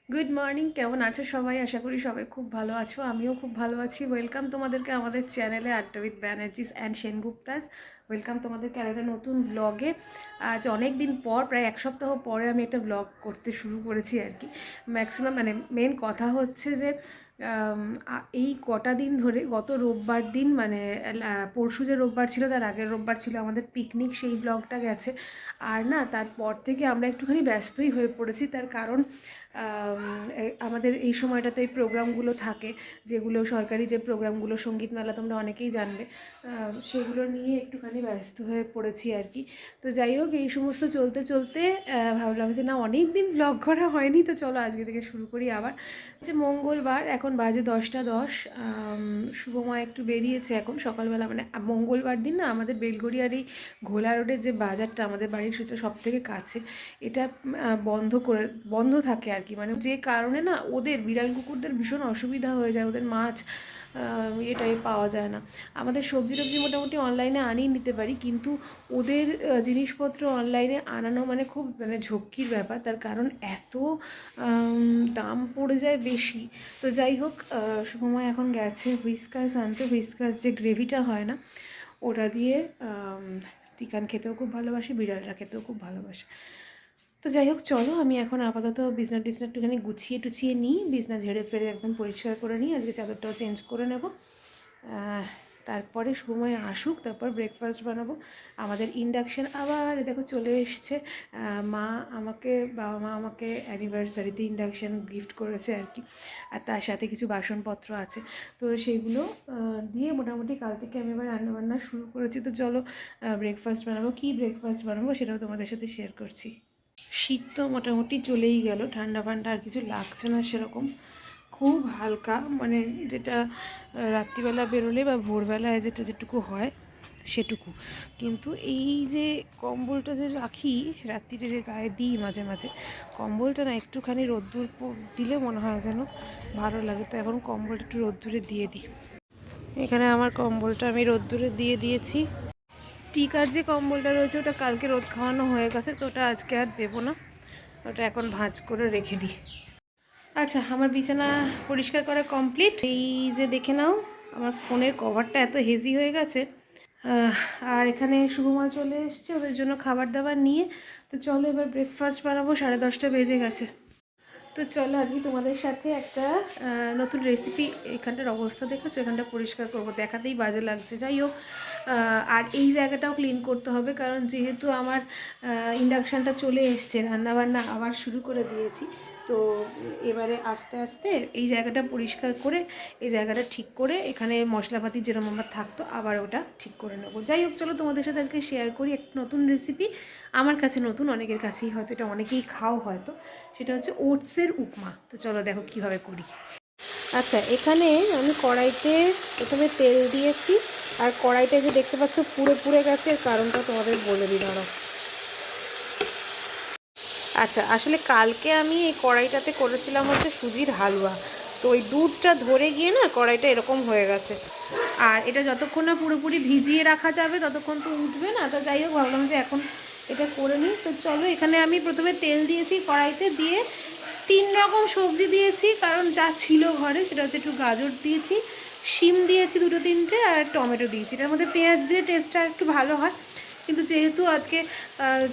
Good morning, কেমন আছো সবাই? আশা করি সবাই খুব ভালো আছো, আমিও খুব ভালো আছি। ওয়েলকাম তোমাদেরকে আমাদের চ্যানেলে আড্ডা উইথ ব্যানার্জিস অ্যান্ড সেনগুপ্তাস। ওয়েলকাম তোমাদেরকে আর একটা নতুন ব্লগে। আজ অনেক দিন পর, প্রায় এক সপ্তাহ পরে আমি একটা ব্লগ করতে শুরু করেছি আর কি। ম্যাক্সিমাম মানে মেন কথা হচ্ছে যে এই কটা দিন ধরে, গত রোববার দিন মানে পরশু যে রোববার ছিল তার আগের রোববার ছিল আমাদের পিকনিক, সেই ব্লগটা গেছে। আর না, তারপর থেকে আমরা একটুখানি ব্যস্তই হয়ে পড়েছি। তার কারণ আমাদের এই সময়টাতে এই প্রোগ্রামগুলো থাকে, যেগুলো সরকারি যে প্রোগ্রামগুলো, সঙ্গীত মেলা তোমরা অনেকেই জানবে, সেগুলো নিয়ে একটুখানি ব্যস্ত হয়ে পড়েছি আর কি। তো যাই হোক, এই সমস্ত চলতে চলতে ভাবলাম যে না, অনেক দিন ব্লগ করা হয়নি, তো চলো আজকে থেকে শুরু করি আবার। যে মঙ্গলবার, এখন বাজে 10টা 10। শুভময় একটু বেরিয়েছে এখন সকালবেলা, মানে মঙ্গলবার দিন না আমাদের বেলগড়িয়ার এই ঘোলা রোডের যে বাজারটা আমাদের বাড়ির, সেটা সব থেকে কাছে। এটা বন্ধ থাকে আর কি, মানে যে কারণে না ওদের বিড়াল কুকুরদের ভীষণ অসুবিধা হয়ে যায়, ওদের মাছ এটাই পাওয়া যায় না। আমাদের সবজি টবজি মোটামুটি অনলাইনে আনিয়ে নিতে পারি, কিন্তু ওদের জিনিসপত্র অনলাইনে আনানো মানে খুব মানে ঝক্কির ব্যাপার। তার কারণ এত দাম পড়ে যায় বেশি। তো যাই হোক, শুভময় এখন গেছে হুইস্কাস আনতে। হুইস্কাস যে গ্রেভিটা হয় না, ওটা দিয়ে চিকেন খেতেও খুব ভালোবাসে, বিড়ালরা খেতেও খুব ভালোবাসে। তো যাই হোক, চলো আমি এখন আপাতত বিছনা টিছনা একটুখানি গুছিয়ে টুছিয়ে নিই, বিছনা ঝেড়ে ফেড়ে একদম পরিষ্কার করে নিই, আজকে চাদরটাও চেঞ্জ করে নেব। তারপরে সময় আসুক, তারপর ব্রেকফাস্ট বানাবো। আমাদের ইন্ডাকশান আবার দেখো চলে এসছে। বাবা মা আমাকে অ্যানিভার্সারিতে ইন্ডাকশান গিফট করেছে আর কি। আর তার সাথে কিছু বাসনপত্র আছে, তো সেইগুলো দিয়ে মোটামুটি কাল থেকে আমি এবার রান্নাবান্না শুরু করেছি। তো চলো ব্রেকফাস্ট বানাবো। কী ব্রেকফাস্ট বানাবো সেটাও তোমাদের সাথে শেয়ার করছি। শীত তো মোটামুটি চলেই গেল, ঠান্ডা ফান্ডা আর কিছু লাগছে না সেরকম, খুব হালকা, মানে যেটা রাত্রিবেলা বেরোলে বা ভোরবেলায় যেটুকু হয় সেটুকু। কিন্তু এই যে কম্বলটা যে রাখি রাত্রিরে, যে গায়ে দিই মাঝে মাঝে, কম্বলটা না একটুখানি রোদ্দুর দিলে মনে হয় যেন ভালো লাগে। তো এখন কম্বলটা একটু রোদ্দুরে দিয়ে দিই। এখানে আমার কম্বলটা আমি রোদ্দুরে দিয়ে দিয়েছি। টিকার যে কম্বলটা রয়েছে ওটা কালকে রোদ খাওয়ানো হয়ে গেছে, তো ওটা আজকে আর দেবো না, ওটা এখন ভাঁজ করে রেখে দিই। আচ্ছা, আমার বিছানা পরিষ্কার করা কমপ্লিট। এই যে দেখে নাও, আমার ফোনের কভারটা এত হেজি হয়ে গেছে। আর এখানে শুভমা চলে এসছে ওদের জন্য খাবার দাবার নিয়ে। তো চলো এবার ব্রেকফাস্ট বানাবো, 10:30 বেজে গেছে। তো চলো আজকে তোমাদের সাথে একটা নতুন রেসিপি, এখানটার অবস্থা দেখেছো, এখানটা পরিষ্কার করবো, দেখাতেই বাজে লাগছে। যাই হোক, আর এই জায়গাটাও ক্লিন করতে হবে, কারণ যেহেতু আমার ইন্ডাকশানটা চলে এসছে, রান্নাবান্না আবার শুরু করে দিয়েছি। তো এবারে আস্তে আস্তে এই জায়গাটা পরিষ্কার করে, এই জায়গাটা ঠিক করে, এখানে মশলাপাতি যেরকম আমার থাকতো আবার ওটা ঠিক করে নেবো। যাই হোক, চলো তোমাদের সাথে আজকে শেয়ার করি একটা নতুন রেসিপি। আমার কাছে নতুন, অনেকের কাছেই হয়তো এটা অনেকেই খাও হয়তো। সেটা হচ্ছে ওটসের উপমা। তো চলো দেখো কীভাবে করি। আচ্ছা, এখানে আমি কড়াইতে প্রথমে তেল দিয়েছি, আর কড়াইটা যে দেখতে পাচ্ছ পুড়ে পুড়ে গেছে, এর কারণটা তোমাদের বলে দিই দাঁড়াও। আচ্ছা, আসলে কালকে আমি এই কড়াইটাতে করেছিলাম হচ্ছে সুজির হালুয়া, তো ওই দুধটা ধরে গিয়ে না কড়াইটা এরকম হয়ে গেছে। আর এটা যতক্ষণ না পুরোপুরি ভিজিয়ে রাখা যাবে ততক্ষণ তো উঠবে না। তো যাই হোক, ভাবলাম যে এখন এটা করে নিই। তো চলো, এখানে আমি প্রথমে তেল দিয়েছি কড়াইতে, দিয়ে 3 রকম সবজি দিয়েছি, কারণ যা ছিল ঘরে সেটা হচ্ছে একটু গাজর দিয়েছি, শিম দিয়েছি 2-3টে, আর টমেটো দিয়েছি। এটার মধ্যে পেঁয়াজ দিয়ে টেস্টটা একটু ভালো হয়, কিন্তু যেহেতু আজকে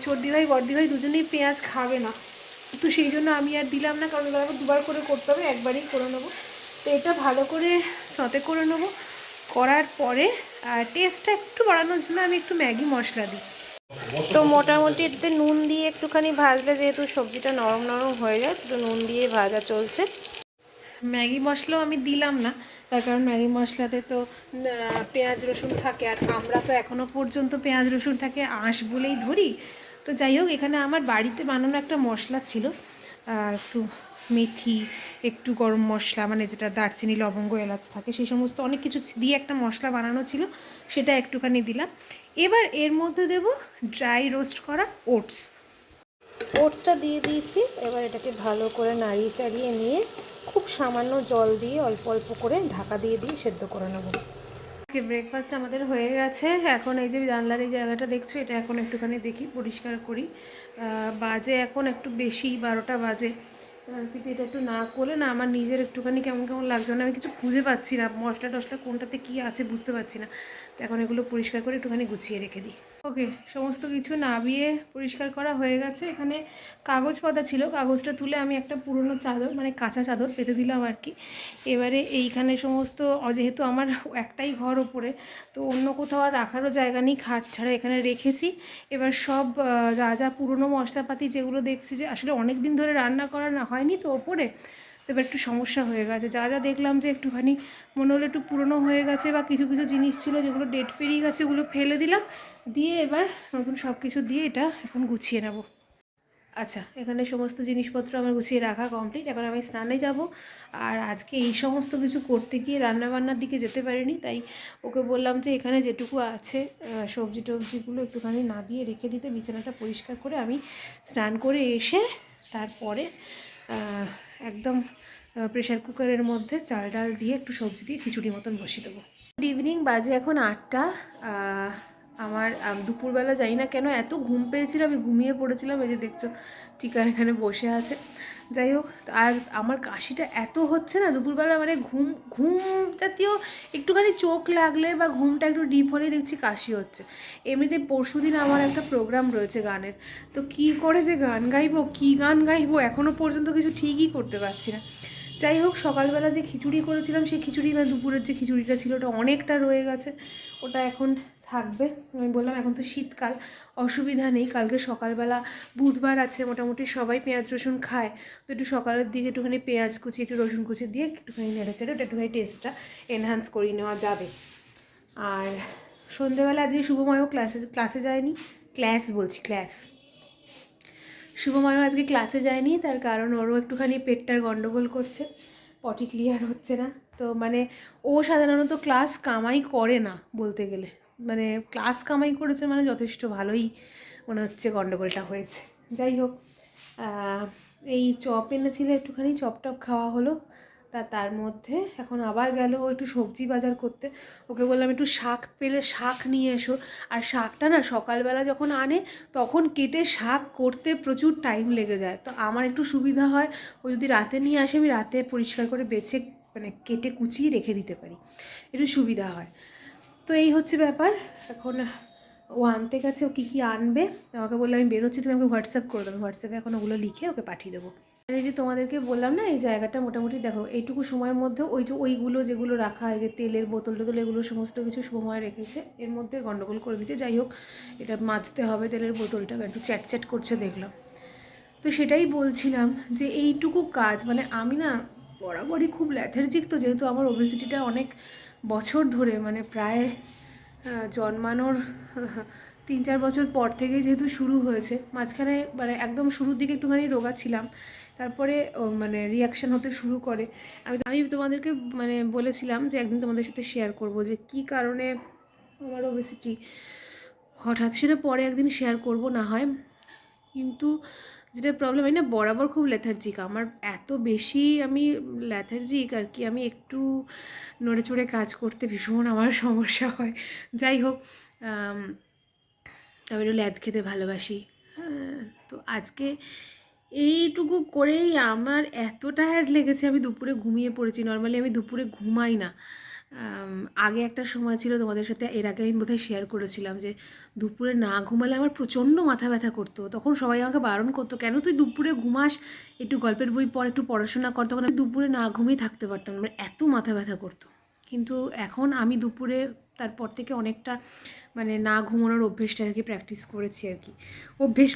ছোটদি ভাই বড়দি ভাই দুজনেই পেঁয়াজ খাবে না, তো সেই জন্য আমি আর দিলাম না, কারণ এবার দুবার করে করতে হবে, একবারই করে নেবো। তো এটা ভালো করে সতে করে নেবো। করার পরে টেস্টটা একটু বাড়ানোর জন্য আমি একটু ম্যাগি মশলা দিই। তো মোটামুটি এতে নুন দিয়ে একটুখানি ভাজলে যেহেতু সবজিটা নরম নরম হয়ে যায়, তো নুন দিয়ে ভাজা চলছে। ম্যাগি মশলাও আমি দিলাম না, তার কারণ ম্যাগি মশলাতে তো পেঁয়াজ রসুন থাকে, আর আমরা তো এখনও পর্যন্ত পেঁয়াজ রসুনটাকে আঁশ বলেই ধরি। তো যাই হোক, এখানে আমার বাড়িতে বানানো একটা মশলা ছিল, একটু মেথি, একটু গরম মশলা, মানে যেটা দারচিনি লবঙ্গ এলাচ থাকে, সেই সমস্ত অনেক কিছু দিয়ে একটা মশলা বানানো ছিল, সেটা একটুখানি দিলাম। এবার এর মধ্যে দেব ড্রাই রোস্ট করা ওটস। ওটসটা দিয়ে দিয়েছি। এবার এটাকে ভালো করে নাড়িয়ে চাড়িয়ে নিয়ে খুব সামান্য জল দিয়ে অল্প অল্প করে ঢাকা দিয়ে সেদ্ধ করে নেব। ব্রেকফাস্ট আমাদের হয়ে গেছে। এখন এই যে জানলার এই জায়গাটা দেখছো, এটা এখন একটুখানি দেখি পরিষ্কার করি। বাজে এখন একটু বেশি, 12টা বাজে। কিন্তু এটা একটু না করলে না আমার নিজের একটুখানি কেমন কেমন লাগছে, মানে আমি কিছু খুঁজে পাচ্ছি না, মশলা টশলা কোনটাতে কী আছে বুঝতে পারছি না। তো এখন এগুলো পরিষ্কার করে একটুখানি গুছিয়ে রেখে দিই। ওকে, সমস্ত কিছু নামিয়ে পরিষ্কার করা হয়ে গেছে। এখানে কাগজ পাতা ছিল, কাগজটা তুলে আমি একটা পুরনো চাদর, মানে কাঁচা চাদর পেতে দিলাম আর কি। এবারে এইখানে সমস্ত, যেহেতু আমার একটাই ঘর ওপরে, তো অন্য কোথাও আর রাখারও জায়গা নেই, খাট ছাড়া এখানে রেখেছি। এবার সব যা যা পুরনো মশলাপাতি যেগুলো দেখছি যে আসলে অনেক দিন ধরে রান্না করা না হয়নি তো ওপরে, তো এবার একটু সমস্যা হয়ে গেছে। যা যা দেখলাম যে একটুখানি মনে হলো একটু পুরনো হয়ে গেছে বা কিছু কিছু জিনিস ছিল যেগুলো ডেট পেরিয়ে গেছে, ওগুলো ফেলে দিলাম, দিয়ে এবার নতুন সব কিছু দিয়ে এটা এখন গুছিয়ে নেব। আচ্ছা, এখানে সমস্ত জিনিসপত্র আমার গুছিয়ে রাখা কমপ্লিট। এখন আমি স্নানে যাব। আর আজকে এই সমস্ত কিছু করতে গিয়ে রান্নাবান্নার দিকে যেতে পারিনি, তাই ওকে বললাম যে এখানে যেটুকু আছে সবজি টবজিগুলো একটুখানি নাবিয়ে রেখে দিতে, বিছানাটা পরিষ্কার করে আমি স্নান করে এসে তারপরে একদম প্রেশার কুকারের মধ্যে চাল ডাল দিয়ে একটু সবজি দিয়ে খিচুড়ি মতন বসিয়ে দেবো। গুড ইভিনিং, বাজে এখন 8টা। আমার দুপুরবেলা জানি না কেন এত ঘুম পেয়েছিল, আমি ঘুমিয়ে পড়েছিলাম। এই যে দেখছো টিকা এখানে বসে আছে। যাই হোক, আর আমার কাশিটা এত হচ্ছে না দুপুরবেলা, মানে ঘুম ঘুম জাতীয় একটুখানি চোখ লাগলে বা ঘুমটা একটু ডিপ হলেই দেখছি কাশি হচ্ছে। এমনিতে পরশুদিন আমার একটা প্রোগ্রাম রয়েছে গানের, তো কী করে যে গান গাইবো, কী গান গাইবো এখনও পর্যন্ত কিছু ঠিকই করতে পারছি না। যাই হোক, সকালবেলা যে খিচুড়ি করেছিলাম সেই খিচুড়ি বা দুপুরের যে খিচুড়িটা ছিল ওটা অনেকটা রয়ে গেছে, ওটা এখন থাকবে। আমি বললাম এখন তো শীতকাল, অসুবিধা নেই, কালকে সকালবেলা বুধবার আছে, মোটামুটি সবাই পেঁয়াজ রসুন খায়, তো একটু সকালের দিকে একটুখানি পেঁয়াজ কুচি একটু রসুন কুচি দিয়ে একটুখানি নেড়ে চেড়ে ওটা একটুখানি টেস্টটা এনহান্স করে নেওয়া যাবে। আর সন্ধ্যেবেলা আজকে শুভময়ও ক্লাসে যায়নি, ক্লাস শুভময় আজকে ক্লাসে যায়নি, তার কারণ ওরও একটুখানি পেটটার গন্ডগোল করছে, পটি ক্লিয়ার হচ্ছে না। তো মানে ও সাধারণত ক্লাস কামাই করে না বলতে গেলে, মানে ক্লাস কামাই করেছে মানে যথেষ্ট ভালোই মনে হচ্ছে গন্ডগোলটা হয়েছে। যাই হোক, এই চপ এনেছিল, একটুখানি চপ টপ খাওয়া হলো। তার মধ্যে এখন আবার গেল একটু সবজি বাজার করতে। ওকে বললাম একটু শাক পেলে শাক নিয়ে এসো। আর শাকটা না সকালবেলা যখন আনে তখন কেটে শাক করতে প্রচুর টাইম লেগে যায়, তো আমার একটু সুবিধা হয় ও যদি রাতে নিয়ে আসে আমি রাতে পরিষ্কার করে বেছে মানে কেটে কুচিয়ে রেখে দিতে পারি, একটু সুবিধা হয়। তো এই হচ্ছে ব্যাপার। এখন ও আনতে গেছে, ও কী কী আনবে আমাকে বললে আমি বেরোচ্ছি, তুমি আমাকে হোয়াটসঅ্যাপ করে দেবো, হোয়াটসঅ্যাপে এখন ওগুলো লিখে ওকে পাঠিয়ে দেবো। আর এই যে তোমাদেরকে বললাম না, এই জায়গাটা মোটামুটি দেখো এইটুকু সময়ের মধ্যে ওই যে ওইগুলো যেগুলো রাখা হয় যে তেলের বোতল টোতল এগুলো সমস্ত কিছু সময় রেখেছে, এর মধ্যে গন্ডগোল করে দিচ্ছে। যাই হোক, এটা মাজতে হবে, তেলের বোতলটা একটু চ্যাট করছে দেখলাম। তো সেটাই বলছিলাম যে এইটুকু কাজ, মানে আমি না বরাবরই খুব ল্যাথার্জিক, তো যেহেতু আমার ওবেসিটিটা অনেক বছর ধরে, মানে প্রায় জন্মানোর 3-4 বছর পর থেকেই যেহেতু শুরু হয়েছে, মাঝখানে মানে একদম শুরুর দিকে একটুখানি রোগা ছিলাম, তারপরে মানে রিয়াকশান হতে শুরু করে। আমি তোমাদেরকে মানে বলেছিলাম যে একদিন তোমাদের সাথে শেয়ার করব যে কী কারণে আমার ওবেসিটি হঠাৎ, সেটা পরে একদিন শেয়ার করব না হয়। কিন্তু যেটা প্রবলেম, আমি না বরাবর খুব ল্যাথার্জিক, আমার এত বেশি আমি ল্যাথার্জিক আর কি, আমি একটু নড়ে চড়ে কাজ করতে ভীষণ আমার সমস্যা হয়। যাই হোক, আমি একটু ল্যাদ খেতে ভালোবাসি। তো আজকে এইটুকু করেই আমার এত টায়ার্ড লেগেছে, আমি দুপুরে ঘুমিয়ে পড়েছি। নর্মালি আমি দুপুরে ঘুমাই না। আগে একটা সময় ছিল, তোমাদের সাথে এর আগে আমি বোধহয় শেয়ার করেছিলাম যে দুপুরে না ঘুমালে আমার প্রচণ্ড মাথা ব্যথা করতো। তখন সবাই আমাকে বারণ করতো, কেন তুই দুপুরে ঘুমাস, একটু গল্পের বই পড়, একটু পড়াশোনা কর। তখন আমি দুপুরে না ঘুমিয়ে থাকতে পারতাম, আমার এত মাথা ব্যথা করতো। কিন্তু এখন আমি দুপুরে তারপর থেকে অনেকটা মানে না ঘুমানোর অভ্যেসটা আর কি প্র্যাকটিস করেছি আর কি, অভ্যেস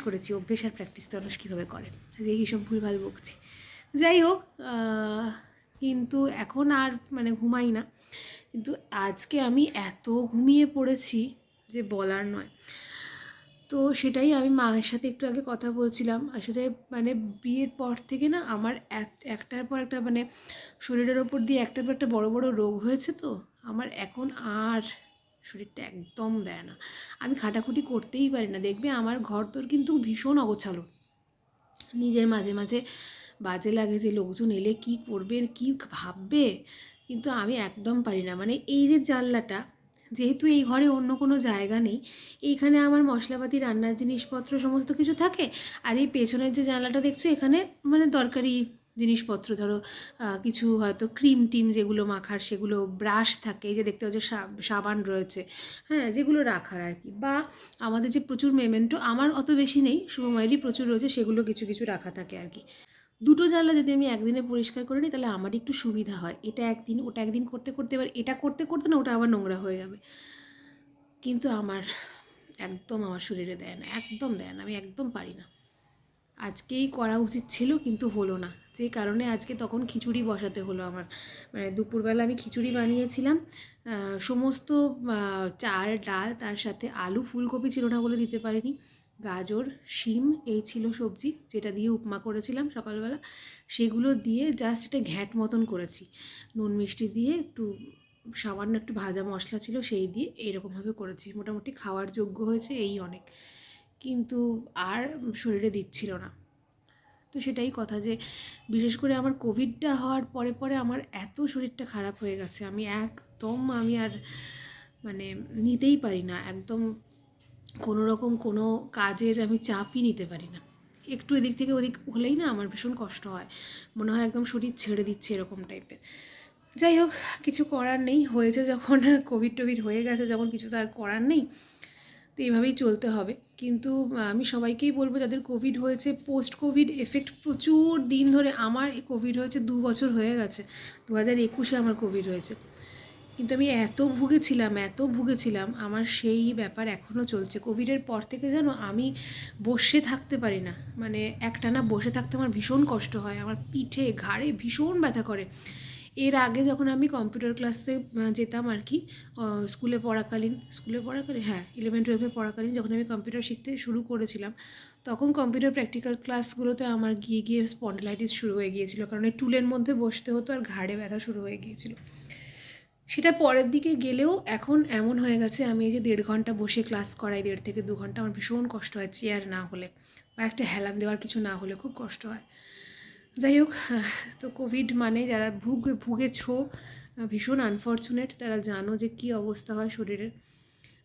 আর প্র্যাকটিস তো মানুষ কীভাবে করে, যে এইসব ভুলভাল বকছি। যাই হোক, কিন্তু এখন আর মানে ঘুমাই না, কিন্তু আজকে আমি এত ঘুমিয়ে পড়েছি যে বলার নয়। তো সেটাই আমি মায়ের সাথে একটু আগে কথা বলছিলাম, আসলে মানে বিয়ের পর থেকে না আমার একটার পর একটা মানে শরীরের ওপর দিয়ে একটার পর একটা বড় বড় রোগ হয়েছে, তো আমার এখন আর শরীরটা একদম দেয় না, আমি খাটাখুটি করতেই পারি না। দেখবে আমার ঘর তোর কিন্তু ভীষণ অগোছালো, নিজের মাঝে মাঝে বাজে লাগে যে লোকজন এলে কি করবে কি ভাববে, কিন্তু আমি একদম পারি না। মানে এই যে জানলাটা, যেহেতু এই ঘরে অন্য কোনো জায়গা নেই, এইখানে আমার মশলাপাতি, রান্নার জিনিসপত্র সমস্ত কিছু থাকে। আর এই পেছনের যে জানলাটা দেখছো, এখানে মানে দরকারি জিনিসপত্র, ধরো কিছু হয়তো ক্রিম টিম যেগুলো মাখার, সেগুলো, ব্রাশ থাকে, এই যে দেখতে পাচ্ছ সাবান রয়েছে, হ্যাঁ, যেগুলো রাখার আর কি। বা আমাদের যে প্রচুর মেমেন্টো, আমার অত বেশি নেই, শুভময়েরই প্রচুর রয়েছে, সেগুলো কিছু কিছু রাখা থাকে আর কি। দুটো জানলা যদি আমি একদিনে পরিষ্কার করে নিই, তাহলে আমার একটু সুবিধা হয়। এটা একদিন ওটা একদিন করতে করতে, এবার এটা করতে করতে না ওটা আবার নোংরা হয়ে যাবে। কিন্তু একদম আমার শরীরে দেয় না, একদম দেয় না, আমি একদম পারি না। আজকেই করা উচিত ছিল কিন্তু হলো না, যে কারণে আজকে তখন খিচুড়ি বসাতে হলো আমার। মানে দুপুরবেলা আমি খিচুড়ি বানিয়েছিলাম, সমস্ত চাল ডাল, তার সাথে আলু, ফুলকপি ছিল না বলে দিতে পারিনি, গাজর, শিম, এই ছিল সবজি, যেটা দিয়ে উপমা করেছিলাম সকালবেলা। সেগুলো দিয়ে জাস্ট একটা ঘ্যাট মতন করেছি, নুন মিষ্টি দিয়ে, একটু সামান্য একটু ভাজা মশলা ছিল সেই দিয়ে, এইরকমভাবে করেছি। মোটামুটি খাওয়ার যোগ্য হয়েছে, এই অনেক। কিন্তু আর শরীরে দিচ্ছিল না। তো সেটাই কথা, যে বিশেষ করে আমার কোভিডটা হওয়ার পরে পরে আমার এত শরীরটা খারাপ হয়ে গেছে, আমি আর মানে নিতেই পারি না একদম, কোনো রকম কোনো কাজের আমি চাপই নিতে পারি না। একটু এদিক থেকে ওদিক হলেই না আমার ভীষণ কষ্ট হয়, মনে হয় একদম শরীর ছেড়ে দিচ্ছে এরকম টাইপের। যাই হোক, কিছু করার নেই, হয়েছে যখন, কোভিড টোভিড হয়ে গেছে যখন, কিছু তো আর করার নেই। তো এইভাবেই চলতে হবে। কিন্তু আমি সবাইকেই বলবো, যাদের কোভিড হয়েছে, পোস্ট কোভিড এফেক্ট প্রচুর দিন ধরে, আমার কোভিড হয়েছে 2 বছর হয়ে গেছে, 2021-এ আমার কোভিড হয়েছে। কিন্তু আমি এত ভুগেছিলাম, আমার সেই ব্যাপার এখনও চলছে। কোভিডের পর থেকে জানো, আমি বসে থাকতে পারি না, মানে একটানা বসে থাকতে আমার ভীষণ কষ্ট হয়, আমার পিঠে ঘাড়ে ভীষণ ব্যথা করে। এর আগে যখন আমি কম্পিউটার ক্লাসে যেতাম আর কি, স্কুলে পড়াকালীন, হ্যাঁ 11-12 পড়াকালীন, যখন আমি কম্পিউটার শিখতে শুরু করেছিলাম, তখন কম্পিউটার প্র্যাকটিক্যাল ক্লাসগুলোতে আমার গিয়ে গিয়ে স্পন্ডিলাইটিস শুরু হয়ে গিয়েছিলো, কারণ এই টুলের মধ্যে বসতে হতো আর ঘাড়ে ব্যথা শুরু হয়ে গিয়েছিল। সেটা পরের দিকে গেলেও এখন এমন হয়ে গেছে, আমি এই যে 1.5 ঘন্টা বসে ক্লাস করাই, 1.5 থেকে 2 ঘন্টা, আমার ভীষণ কষ্ট হয় চেয়ার না হলে, বা একটা হেলান দেওয়ার কিছু না হলে খুব কষ্ট হয়। যাই হোক, তো কোভিড মানে যারা ভুগেছো, ভীষণ আনফর্চুনেট, তারা জানো যে কী অবস্থা হয় শরীরের।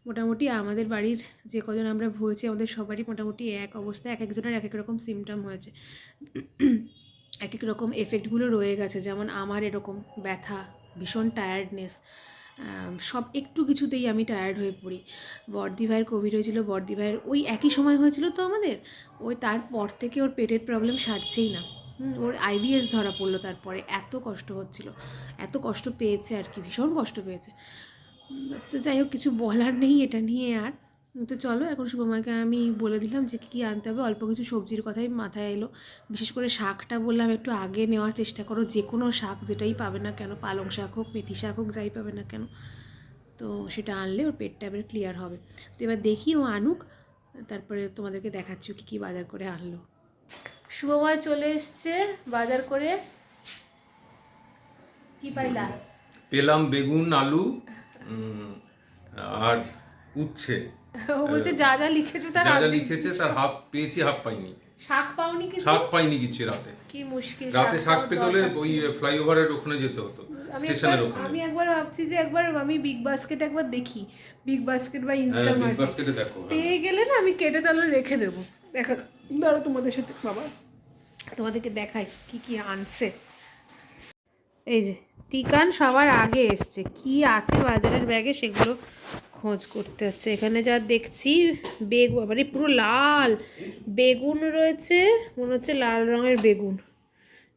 মোটামুটি আমাদের বাড়ির যে কজন আমরা ভুগেছি, আমাদের সবারই মোটামুটি এক অবস্থা, এক একজনের এক এক রকম সিমটম হয়েছে, এক এক রকম এফেক্টগুলো রয়ে গেছে। যেমন আমার এরকম ব্যথা, ভীষণ টায়ার্ডনেস, সব একটু কিছুতেই আমি টায়ার্ড হয়ে পড়ি। বড়দি ভাইয়ের কোভিড হয়েছিল, বড়দি ভাইয়ের ওই একই সময় হয়েছিল তো আমাদের, ওই তারপর থেকে ওর পেটের প্রবলেম সারছেই না। ওর আইবিএস ধরা পড়লো, তারপরে এত কষ্ট হচ্ছিল, এত কষ্ট পেয়েছে আর কি, ভীষণ কষ্ট পেয়েছে। তো যাই হোক, কিছু বলার নেই এটা নিয়ে আর। তো চলো, এখন শুভমাকে আমি বলে দিলাম যে কী আনতে হবে, অল্প কিছু সবজির কথাই মাথায় এলো। বিশেষ করে শাকটা বললাম একটু আগে নেওয়ার চেষ্টা করো, যে কোনো শাক যেটাই পাবে না কেন, পালং শাক হোক, মেথি শাক হোক, যাই পাবে না কেন, তো সেটা আনলে ওর পেটটা এবার ক্লিয়ার হবে। তো এবার দেখি ও আনুক, তারপরে তোমাদেরকে দেখাচ্ছি কী কী বাজার করে আনলো। শুভময় চলে এসছে বাজার করে। কি পাইলা? পেলাম বেগুন, আলু, আর উচ্ছে। ও বলছে যা যা লিখেছো তার যা হাফ যা দিচ্ছি। লিখেছে তার হাফ পেয়েছি, হাফ পাইনি। শাক পাওনি কিছু? শাক পাইনি কিছু রাতে। কি মুশকিল, রাতে শাক পাওয়ার পেতে হলে দরকার ওই ছিল। ফ্লাইওভারের ওখানে যেতে হতো, স্টেশনের ওখানে। আমি একবার ভাবছি যে একবার আমি বিগ বাস্কেট একবার দেখি, বিগ বাস্কেট বা হ্যাঁ, বিগ ইনস্টামার্ট বাস্কেটে দেখো। পেয়ে গেলে না, আমি কেটে তাহলে রেখে দেবো। দেখা ধরো তোমাদের সাথে, বাবা তোমাদেরকে দেখাই কি কি আনছে। এই যে টিকান সবার আগে এসছে, কি আছে বাজারের ব্যাগে সেগুলো খোঁজ করতে হচ্ছে। এখানে যা দেখছি, বাবারে পুরো লাল বেগুন রয়েছে, মনে হচ্ছে লাল রঙের বেগুন।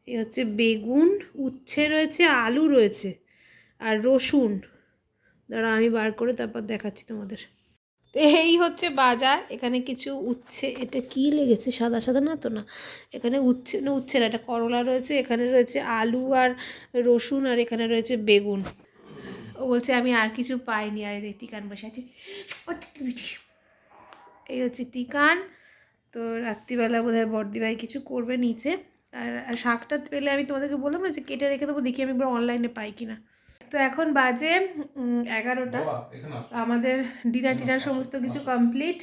এই হচ্ছে বেগুন, উচ্ছে রয়েছে, আলু রয়েছে, আর রসুন। দাঁড়া আমি বার করে তারপর দেখাচ্ছি তোমাদের। তো এই হচ্ছে বাজার। এখানে কিছু উচ্ছে, এটা কি লেগেছে, সাদা সাদা না তো, না এখানে উচ্ছে না, উচ্ছে না, এটা করলা রয়েছে, এখানে রয়েছে আলু আর রসুন, আর এখানে রয়েছে বেগুন। ও বলছে আমি আর কিছু পাইনি, আর এই টিকান বসে আছে। এই হচ্ছে টিকান। তো রাত্রিবেলা বোধহয় বড়দি ভাই কিছু করবে নিচে। আর শাকটা পেলে আমি তোমাদেরকে বললাম না যে কেটে রেখে দেবো, দেখি আমি একবার অনলাইনে পাই কিনা। তো এখন বাজে 11টা, আমাদের ডিনার সমস্ত কিছু কমপ্লিট।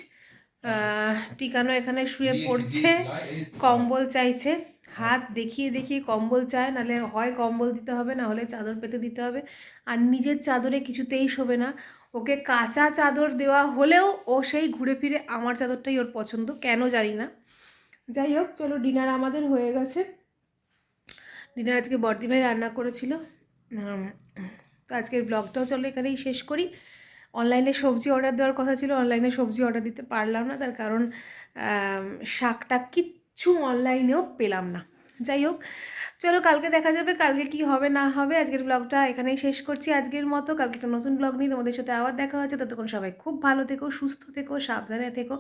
টিকানো এখানে শুয়ে পড়ছে, কম্বল চাইছে। হাত দেখিয়ে দেখিয়ে কম্বল চায়, নাহলে হয় কম্বল দিতে হবে, না হলে চাদর পেতে দিতে হবে। আর নিজের চাদরে কিছুতেই শোবে না। ওকে কাঁচা চাদর দেওয়া হলেও ও সেই ঘুরে ফিরে আমার চাদরটাই ওর পছন্দ, কেন জানি না। যাই হোক, চলো ডিনার আমাদের হয়ে গেছে। ডিনার আজকে বর্দিভাই রান্না করেছিল। তো আজকের ব্লগটাও চলো এখানেই শেষ করি। অনলাইনে সবজি অর্ডার দেওয়ার কথা ছিল, অনলাইনে সবজি অর্ডার দিতে পারলাম না, তার কারণ শাকটা কিচ্ছু অনলাইনেও পেলাম না। যাই হোক, চলো কালকে দেখা যাবে কালকে কি হবে না হবে। আজকের ব্লগটা এখানেই শেষ করছি আজকের মতো। কালকে একটা নতুন ব্লগ নিয়ে তোমাদের সাথে আবার দেখা হচ্ছে। ততক্ষণ সবাই খুব ভালো থেকো, সুস্থ থেকো, সাবধানে থেকো,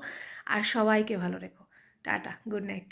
আর সবাইকে ভালো রেখো। Tata, good night.